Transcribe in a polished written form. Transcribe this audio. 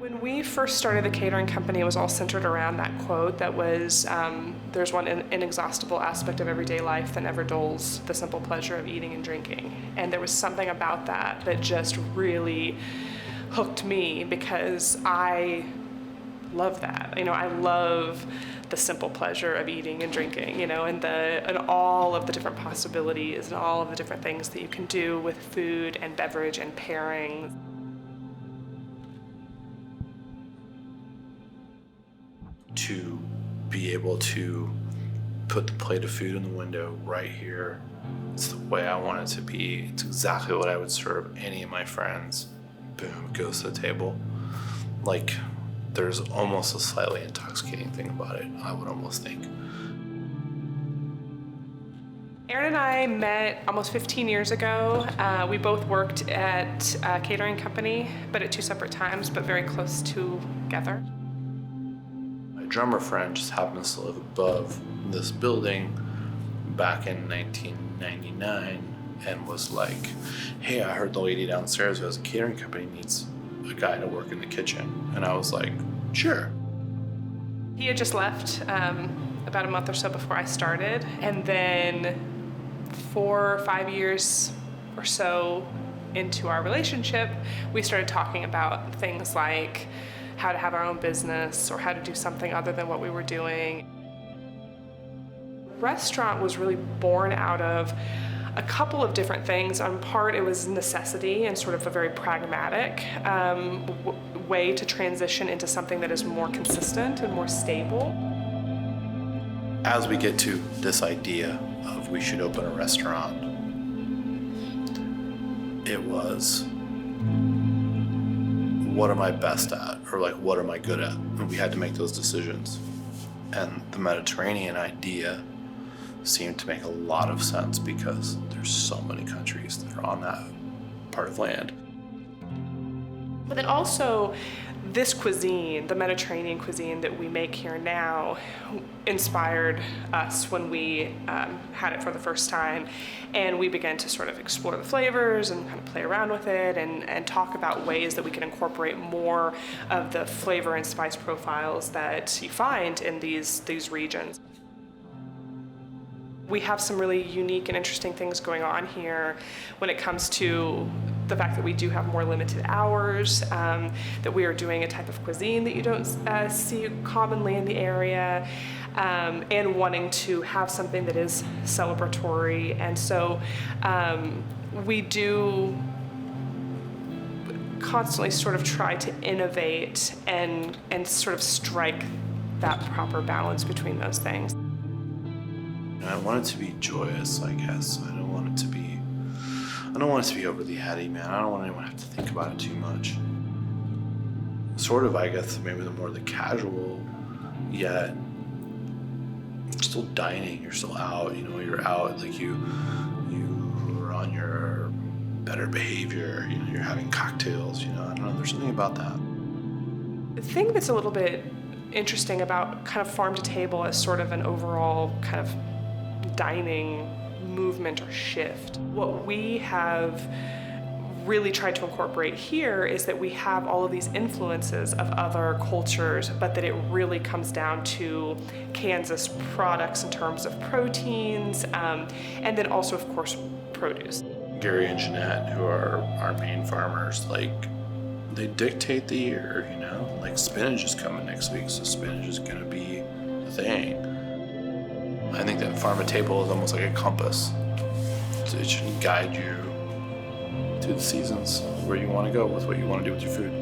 When we first started the catering company, it was all centered around that quote that was, there's one inexhaustible aspect of everyday life that never dulls, the simple pleasure of eating and drinking. And there was something about that that just really hooked me because I love that. I love the simple pleasure of eating and drinking, and all of the different possibilities and all of the different things that you can do with food and beverage and pairing. To be able to put the plate of food in the window right here. It's the way I want it to be. It's exactly what I would serve any of my friends. Boom, it goes to the table. Like, there's almost a slightly intoxicating thing about it, I would almost think. Aaron and I met almost 15 years ago. We both worked at a catering company, but at two separate times, but very close together. Drummer friend just happens to live above this building back in 1999 and was like, hey, I heard the lady downstairs who has a catering company needs a guy to work in the kitchen. And I was like, sure. He had just left about a month or so before I started. And then 4 or 5 years or so into our relationship, we started talking about things like how to have our own business or how to do something other than what we were doing. Restaurant was really born out of a couple of different things. On part, it was necessity and sort of a very pragmatic way to transition into something that is more consistent and more stable. As we get to this idea of we should open a restaurant, it was, what am I best at? Or like, what am I good at? And we had to make those decisions. And the Mediterranean idea seemed to make a lot of sense because there's so many countries that are on that part of land. But then also, this cuisine, the Mediterranean cuisine that we make here now, inspired us when we had it for the first time. And we began to sort of explore the flavors and kind of play around with it and talk about ways that we can incorporate more of the flavor and spice profiles that you find in these regions. We have some really unique and interesting things going on here when it comes to the fact that we do have more limited hours, that we are doing a type of cuisine that you don't see commonly in the area, and wanting to have something that is celebratory. And so we do constantly sort of try to innovate and sort of strike that proper balance between those things. I want it to be joyous, I guess. I don't want it to be overly heady, man. I don't want anyone to have to think about it too much. Sort of, I guess, maybe the more the casual, yet you're still dining, you're still out, you're out, like you are on your better behavior, you're having cocktails, I don't know, there's something about that. The thing that's a little bit interesting about kind of farm to table as sort of an overall kind of dining movement or shift. What we have really tried to incorporate here is that we have all of these influences of other cultures, but that it really comes down to Kansas products in terms of proteins, and then also, of course, produce. Gary and Jeanette, who are our main farmers, they dictate the year, like spinach is coming next week, so spinach is gonna be the thing. I think that farm to table is almost like a compass. It should guide you through the seasons where you want to go with what you want to do with your food.